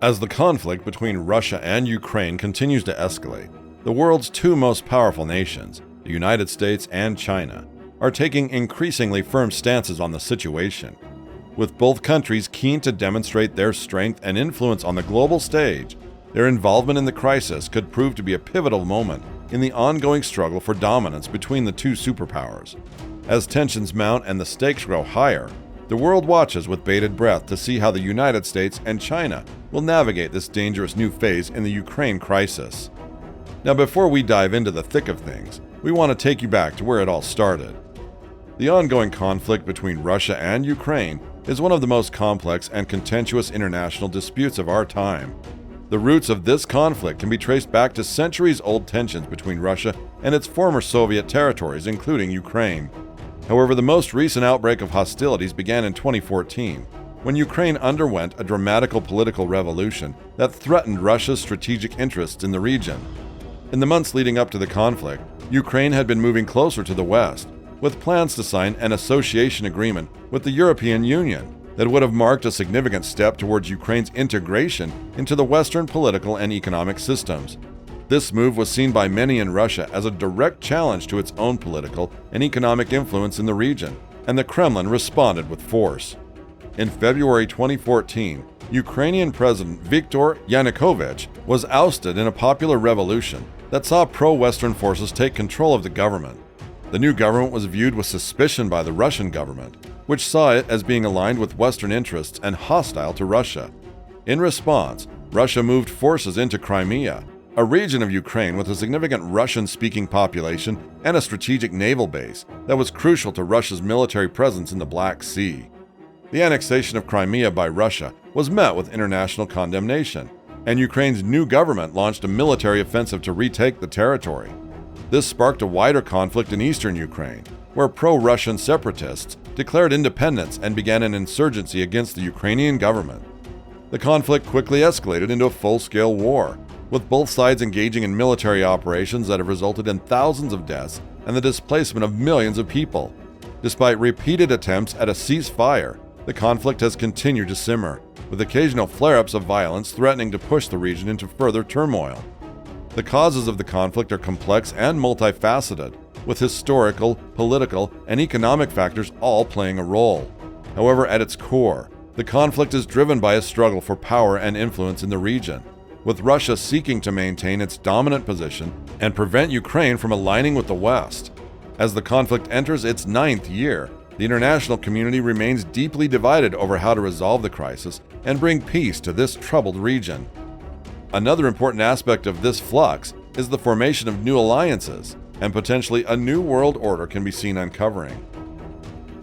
As the conflict between Russia and Ukraine continues to escalate, the world's two most powerful nations, the United States and China, are taking increasingly firm stances on the situation. With both countries keen to demonstrate their strength and influence on the global stage, their involvement in the crisis could prove to be a pivotal moment in the ongoing struggle for dominance between the two superpowers. As tensions mount and the stakes grow higher, the world watches with bated breath to see how the United States and China will navigate this dangerous new phase in the Ukraine crisis. Now, before we dive into the thick of things, we want to take you back to where it all started. The ongoing conflict between Russia and Ukraine is one of the most complex and contentious international disputes of our time. The roots of this conflict can be traced back to centuries-old tensions between Russia and its former Soviet territories, including Ukraine. However, the most recent outbreak of hostilities began in 2014, when Ukraine underwent a dramatical political revolution that threatened Russia's strategic interests in the region. In the months leading up to the conflict, Ukraine had been moving closer to the West, with plans to sign an association agreement with the European Union that would have marked a significant step towards Ukraine's integration into the Western political and economic systems. This move was seen by many in Russia as a direct challenge to its own political and economic influence in the region, and the Kremlin responded with force. In February 2014, Ukrainian President Viktor Yanukovych was ousted in a popular revolution that saw pro-Western forces take control of the government. The new government was viewed with suspicion by the Russian government, which saw it as being aligned with Western interests and hostile to Russia. In response, Russia moved forces into Crimea, a region of Ukraine with a significant Russian-speaking population and a strategic naval base that was crucial to Russia's military presence in the Black Sea. The annexation of Crimea by Russia was met with international condemnation, and Ukraine's new government launched a military offensive to retake the territory. This sparked a wider conflict in eastern Ukraine, where pro-Russian separatists declared independence and began an insurgency against the Ukrainian government. The conflict quickly escalated into a full-scale war, with both sides engaging in military operations that have resulted in thousands of deaths and the displacement of millions of people. Despite repeated attempts at a ceasefire, the conflict has continued to simmer, with occasional flare-ups of violence threatening to push the region into further turmoil. The causes of the conflict are complex and multifaceted, with historical, political, and economic factors all playing a role. However, at its core, the conflict is driven by a struggle for power and influence in the region, with Russia seeking to maintain its dominant position and prevent Ukraine from aligning with the West. As the conflict enters its 9th year, the international community remains deeply divided over how to resolve the crisis and bring peace to this troubled region. Another important aspect of this flux is the formation of new alliances, and potentially a new world order can be seen uncovering.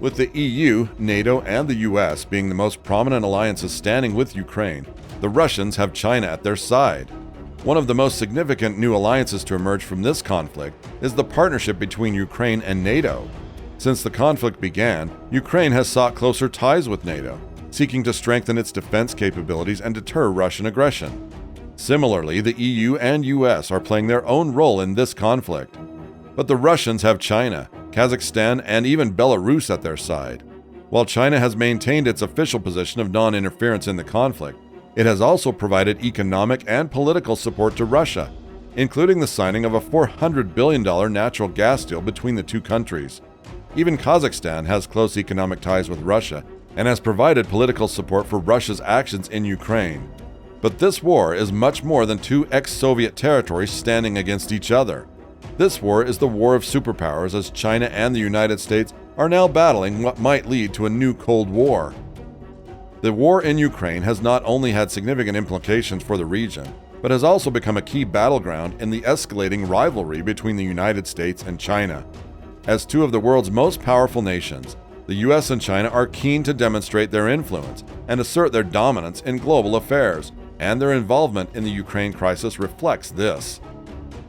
With the EU, NATO, and the US being the most prominent alliances standing with Ukraine, the Russians have China at their side. One of the most significant new alliances to emerge from this conflict is the partnership between Ukraine and NATO. Since the conflict began, Ukraine has sought closer ties with NATO, seeking to strengthen its defense capabilities and deter Russian aggression. Similarly, the EU and US are playing their own role in this conflict. But the Russians have China, Kazakhstan, and even Belarus at their side. While China has maintained its official position of non-interference in the conflict, it has also provided economic and political support to Russia, including the signing of a $400 billion natural gas deal between the two countries. Even Kazakhstan has close economic ties with Russia and has provided political support for Russia's actions in Ukraine. But this war is much more than two ex-Soviet territories standing against each other. This war is the war of superpowers, as China and the United States are now battling what might lead to a new Cold War. The war in Ukraine has not only had significant implications for the region, but has also become a key battleground in the escalating rivalry between the United States and China. As two of the world's most powerful nations, the US and China are keen to demonstrate their influence and assert their dominance in global affairs, and their involvement in the Ukraine crisis reflects this.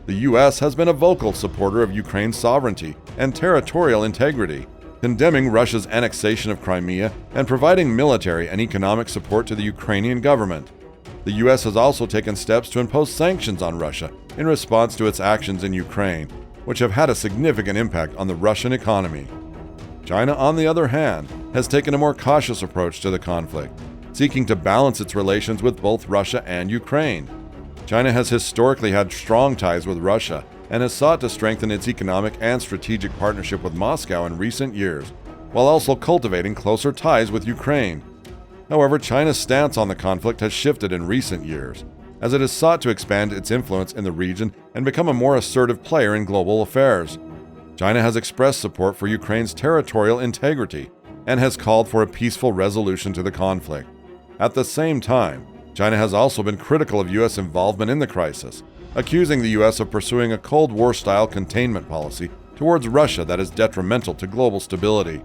The US has been a vocal supporter of Ukraine's sovereignty and territorial integrity, condemning Russia's annexation of Crimea and providing military and economic support to the Ukrainian government. The US has also taken steps to impose sanctions on Russia in response to its actions in Ukraine, which have had a significant impact on the Russian economy. China, on the other hand, has taken a more cautious approach to the conflict, seeking to balance its relations with both Russia and Ukraine. China has historically had strong ties with Russia and has sought to strengthen its economic and strategic partnership with Moscow in recent years, while also cultivating closer ties with Ukraine. However, China's stance on the conflict has shifted in recent years, as it has sought to expand its influence in the region and become a more assertive player in global affairs. China has expressed support for Ukraine's territorial integrity and has called for a peaceful resolution to the conflict. At the same time, China has also been critical of U.S. involvement in the crisis, accusing the U.S. of pursuing a Cold War-style containment policy towards Russia that is detrimental to global stability.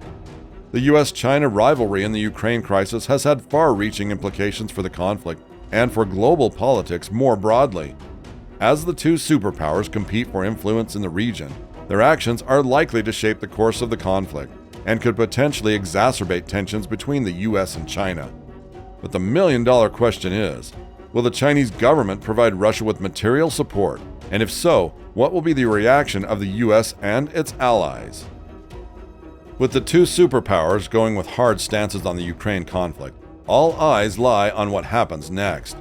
The U.S.-China rivalry in the Ukraine crisis has had far-reaching implications for the conflict and for global politics more broadly. As the two superpowers compete for influence in the region, their actions are likely to shape the course of the conflict and could potentially exacerbate tensions between the U.S. and China. But the million-dollar question is, will the Chinese government provide Russia with material support? And if so, what will be the reaction of the U.S. and its allies? With the two superpowers going with hard stances on the Ukraine conflict, all eyes lie on what happens next.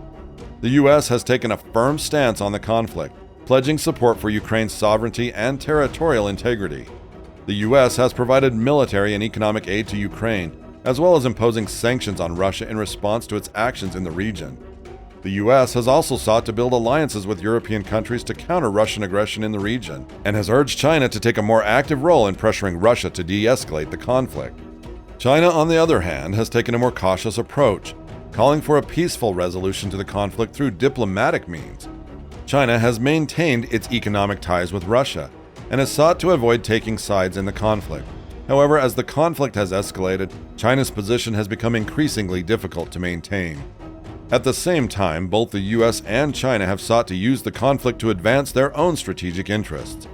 The U.S. has taken a firm stance on the conflict, pledging support for Ukraine's sovereignty and territorial integrity. The U.S. has provided military and economic aid to Ukraine, as well as imposing sanctions on Russia in response to its actions in the region. The U.S. has also sought to build alliances with European countries to counter Russian aggression in the region, and has urged China to take a more active role in pressuring Russia to de-escalate the conflict. China, on the other hand, has taken a more cautious approach, calling for a peaceful resolution to the conflict through diplomatic means. China has maintained its economic ties with Russia, and has sought to avoid taking sides in the conflict. However, as the conflict has escalated, China's position has become increasingly difficult to maintain. At the same time, both the U.S. and China have sought to use the conflict to advance their own strategic interests.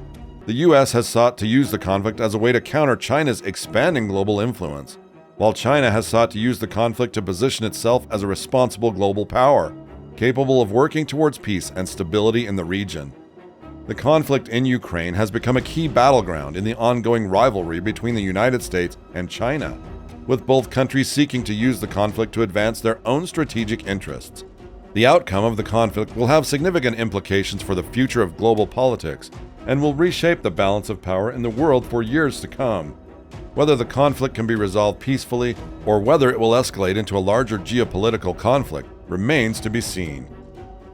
The U.S. has sought to use the conflict as a way to counter China's expanding global influence, while China has sought to use the conflict to position itself as a responsible global power, capable of working towards peace and stability in the region. The conflict in Ukraine has become a key battleground in the ongoing rivalry between the United States and China, with both countries seeking to use the conflict to advance their own strategic interests. The outcome of the conflict will have significant implications for the future of global politics and will reshape the balance of power in the world for years to come. Whether the conflict can be resolved peacefully or whether it will escalate into a larger geopolitical conflict remains to be seen.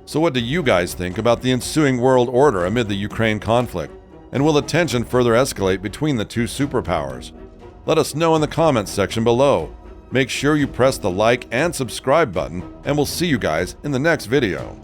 So what do you guys think about the ensuing world order amid the Ukraine conflict? And will the tension further escalate between the two superpowers? Let us know in the comments section below. Make sure you press the like and subscribe button, and we'll see you guys in the next video.